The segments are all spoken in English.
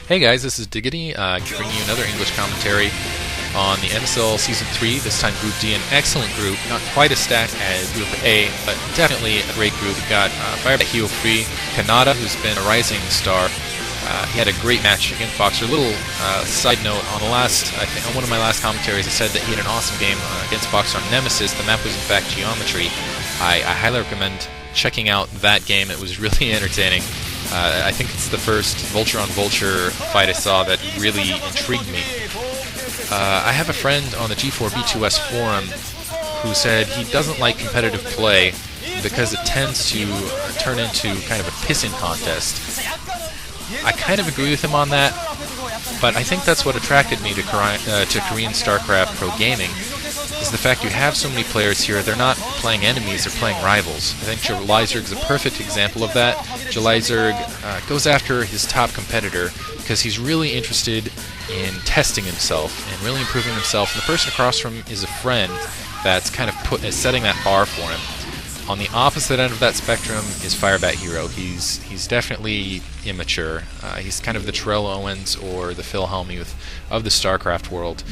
Hey guys, this is Diggity, bringing you another English commentary on the MSL Season 3, this time Group D, an excellent group, not quite as stacked as Group A, but definitely a great group. We've got Firebat Free, Kanada, who's been a rising star. He had a great match against Boxer. A little side note, on on one of my last commentaries, I said that he had an awesome game against Boxer on Nemesis. The map was in fact Geometry. I highly recommend checking out that game. It was really entertaining. I think it's the first Vulture on Vulture fight I saw that really intrigued me. I have a friend on the G4B2S forum who said he doesn't like competitive play because it tends to turn into kind of a pissing contest. I kind of agree with him on that, but I think that's what attracted me to Korean StarCraft Pro Gaming, is the fact you have so many players here. They're not playing enemies, they're playing rivals. I think Jelizerg is a perfect example of that. Jelizerg goes after his top competitor because he's really interested in testing himself and really improving himself, and the person across from him is a friend that's kind of setting that bar for him. On the opposite end of that spectrum is Firebat Hero. He's definitely immature. He's kind of the Terrell Owens or the Phil Hellmuth of the StarCraft world.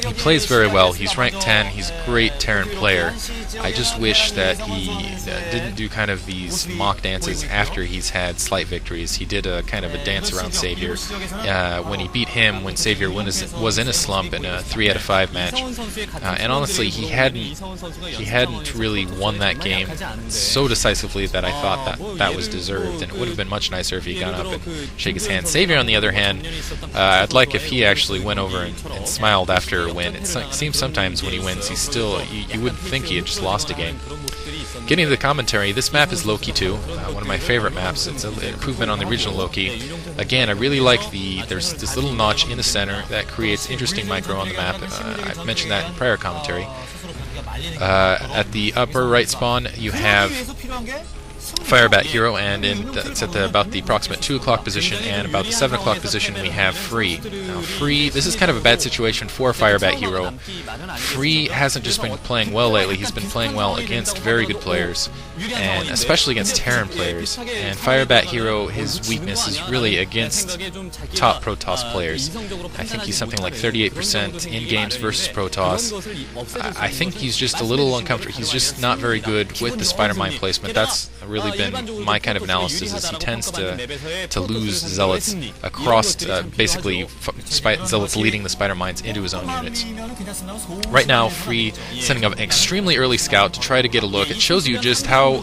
He plays very well. He's ranked 10. He's a great Terran player. I just wish that he didn't do kind of these mock dances after he's had slight victories. He did a kind of a dance around Savior when he beat him when Savior was in a slump in a 3 out of 5 match. And honestly, he hadn't really won that game so decisively that I thought that was deserved, and it would have been much nicer if he got up and shake his hand. Savior, on the other hand, I'd like if he actually went over and smiled after a win. It seems sometimes when he wins, he's still, you wouldn't think he had just lost a game. Getting to the commentary, this map is Loki II, one of my favorite maps. It's an improvement on the original Loki. Again, I really like there's this little notch in the center that creates interesting micro on the map. I've mentioned that in prior commentary. At the upper right spawn, you have Firebat Hero, and it's at about the approximate 2 o'clock position, and about the 7 o'clock position we have Free. Now Free, this is kind of a bad situation for Firebat Hero. Free hasn't just been playing well lately, he's been playing well against very good players, and especially against Terran players. And Firebat Hero, his weakness is really against top Protoss players. I think he's something like 38% in games versus Protoss. I think he's just a little uncomfortable. He's just not very good with the Spider Mine placement. That's really been my kind of analysis, is he tends to lose Zealots across, basically Zealots leading the Spider Mines into his own units. Right now, Free sending up an extremely early scout to try to get a look. It shows you just how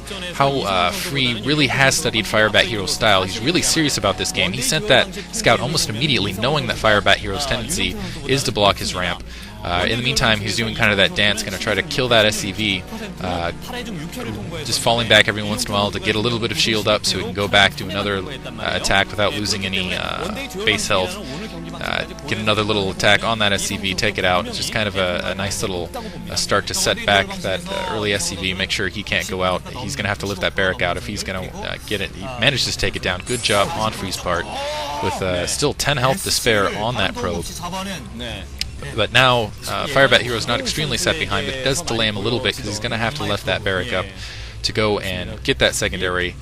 Free really has studied Firebat Hero's style. He's really serious about this game. He sent that scout almost immediately, knowing that Firebat Hero's tendency is to block his ramp. In the meantime, he's doing kind of that dance, going to try to kill that SCV, just falling back every once in a while to get a little bit of shield up so he can go back to another attack without losing any base health. Get another little attack on that SCV, take it out. It's just kind of a nice little start to set back that early SCV, make sure he can't go out. He's going to have to lift that barrack out if he's going to get it. He manages to take it down. Good job on Free's part, with still 10 health to spare on that probe. But now, Firebat Hero is not extremely set behind, but it does delay him a little bit because he's going to have to lift that barrack up to go and get that secondary.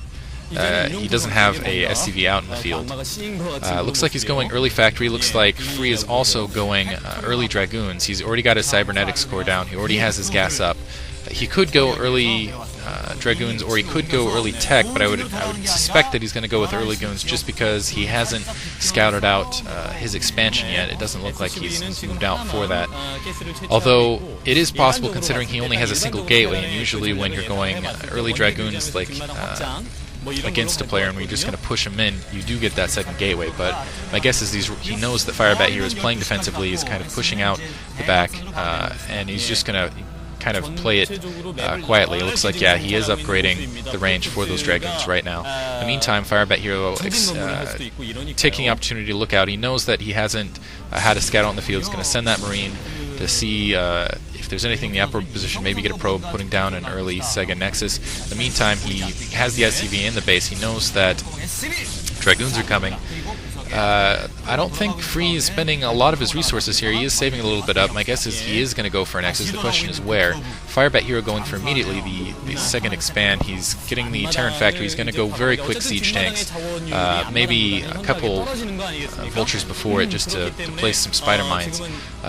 He doesn't have a SCV out in the field. Looks like he's going early factory. Looks like Free is also going early Dragoons. He's already got his Cybernetics core down. He already has his gas up. He could go early Dragoons, or he could go early Tech, but I would suspect that he's going to go with early Goons just because he hasn't scouted out his expansion yet. It doesn't look like he's moved out for that. Although it is possible, considering he only has a single gateway, and usually when you're going early Dragoons, like against a player and we're just going to push him in, you do get that second gateway. But my guess is he knows that Firebat Hero is playing defensively, he's kind of pushing out the back, and he's just going to kind of play it quietly. It looks like, yeah, he is upgrading the range for those Dragoons right now. In the meantime, Firebat Hero taking the opportunity to look out. He knows that he hasn't had a scout out in the field. He's going to send that Marine to see if there's anything in the upper position, maybe get a probe, putting down an early Sega Nexus. In the meantime, he has the SCV in the base. He knows that Dragoons are coming. I don't think Free is spending a lot of his resources here. He is saving a little bit up. My guess is he is going to go for an Nexus. The question is where. Firebat Hero going for immediately the second expand. He's getting the Terran factory. He's going to go very quick siege tanks, maybe a couple vultures before it, just to place some spider mines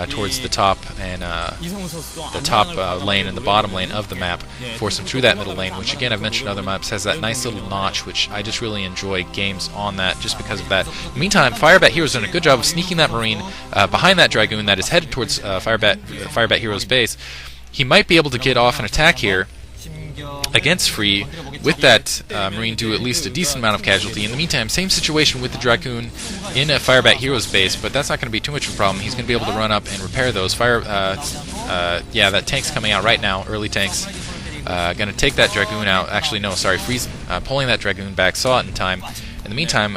towards the top and the top lane and the bottom lane of the map, force him through that middle lane, which again I've mentioned other maps has that nice little notch, which I just really enjoy games on that just because of that. In the meantime, Firebat Hero's done a good job of sneaking that Marine behind that Dragoon that is headed towards Firebat Hero's base. He might be able to get off an attack here against Free with that Marine, do at least a decent amount of casualty. In the meantime, same situation with the Dragoon in a Firebat Hero's base, but that's not going to be too much of a problem. He's going to be able to run up and repair those. Yeah, that tank's coming out right now, early tanks. Going to take that Dragoon out. Actually, no, sorry, Free's pulling that Dragoon back, saw it in time. In the meantime,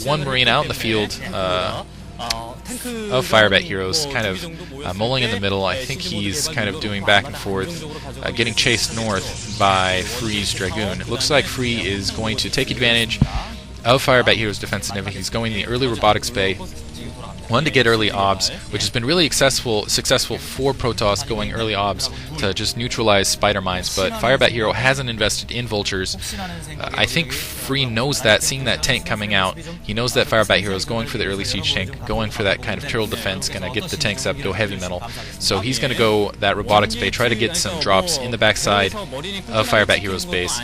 one Marine out in the field of Firebat Heroes, kind of mulling in the middle. I think he's kind of doing back and forth, getting chased north by Free's Dragoon. It looks like Free is going to take advantage of Firebat Heroes' defensive. He's going the early robotics bay. One, to get early obs, which has been really successful for Protoss, going early obs to just neutralize spider mines, but Firebat Hero hasn't invested in vultures. I think Free knows that, seeing that tank coming out. He knows that Firebat Hero is going for the early siege tank, going for that kind of turtle defense, going to get the tanks up, go heavy metal. So he's going to go that robotics bay, try to get some drops in the backside of Firebat Hero's base,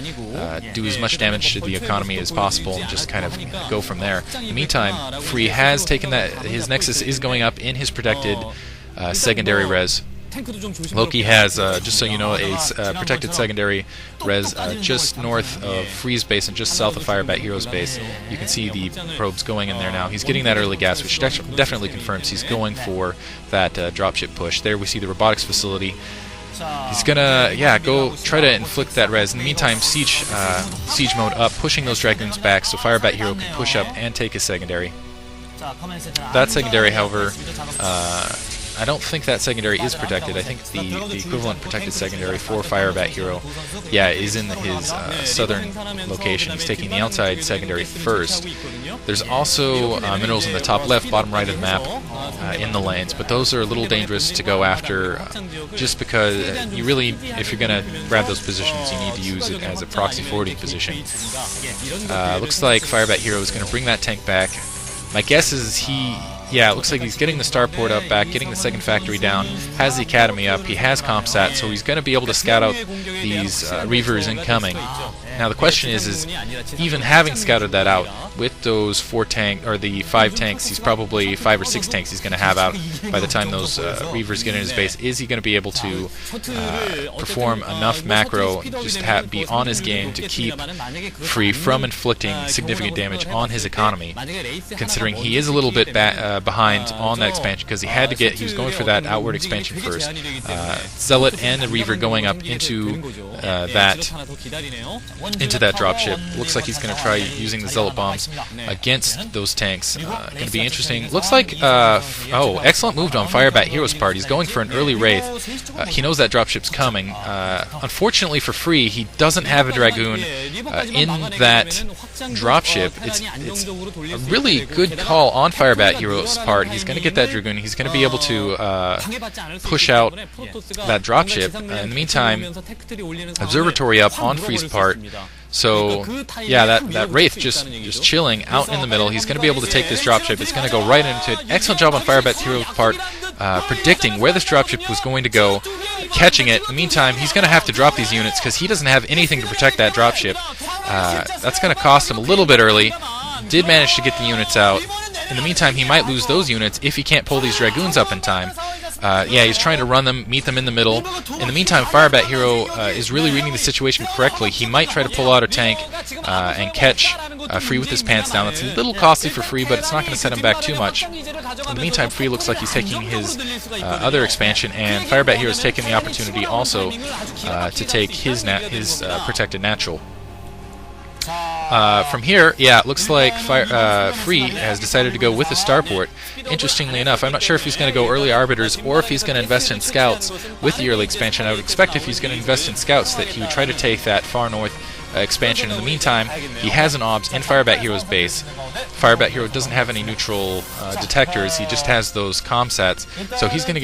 do as much damage to the economy as possible, and just kind of go from there. In the meantime, Free has taken that, his Nexus is going up in his protected secondary res. Loki has, just so you know, a protected secondary res just north of Free's base and just south of Firebat Hero's base. You can see the probes going in there now. He's getting that early gas, which definitely confirms he's going for that dropship push. There we see the robotics facility. He's gonna, go try to inflict that res. In the meantime, siege mode up, pushing those Dragoons back so Firebat Hero can push up and take his secondary. That secondary, however, I don't think that secondary is protected. I think the equivalent protected secondary for Firebat Hero, is in his southern location. He's taking the outside secondary first. There's also minerals in the top left, bottom right of the map in the lanes, but those are a little dangerous to go after just because you really, if you're going to grab those positions, you need to use it as a proxy forwarding position. Looks like Firebat Hero is going to bring that tank back. My guess is it looks like he's getting the starport up back, getting the second factory down, has the academy up, he has CompSat, so he's going to be able to scout out these Reavers incoming. Now the question is even having scouted that out, with those 5 tanks, he's probably 5 or 6 tanks he's going to have out by the time those Reavers get in his base, is he going to be able to perform enough macro, just be on his game to keep Free from inflicting significant damage on his economy, considering he is a little bit behind on that expansion, because he was going for that outward expansion first. Zealot and the Reaver going up into that dropship. Looks like he's going to try using the Zealot bombs against those tanks. Going to be interesting. Looks like, excellent move on Firebat Hero's part. He's going for an early Wraith. He knows that dropship's coming. Unfortunately for Free, he doesn't have a Dragoon in that dropship. It's a really good call on Firebat Hero's part. He's going to get that Dragoon. He's going to be able to push out that dropship. In the meantime, Observatory up on Free's part. So, that Wraith just chilling out in the middle. He's going to be able to take this dropship. It's going to go right into it. Excellent job on Firebat Hero's part, predicting where this dropship was going to go, catching it. In the meantime, he's going to have to drop these units because he doesn't have anything to protect that dropship. That's going to cost him a little bit early. Did manage to get the units out. In the meantime, he might lose those units if he can't pull these Dragoons up in time. He's trying to run them, meet them in the middle. In the meantime, Firebat Hero is really reading the situation correctly. He might try to pull out a tank and catch Free with his pants down. That's a little costly for Free, but it's not going to set him back too much. In the meantime, Free looks like he's taking his other expansion, and Firebat Hero is taking the opportunity also to take his protected natural. From here, it looks like Free has decided to go with the starport. Interestingly enough, I'm not sure if he's going to go early arbiters or if he's going to invest in scouts with the early expansion. I would expect if he's going to invest in scouts that he would try to take that far north expansion. In the meantime, he has an OBS in Firebat Hero's base. Firebat Hero doesn't have any neutral detectors, he just has those CompSats, so he's going to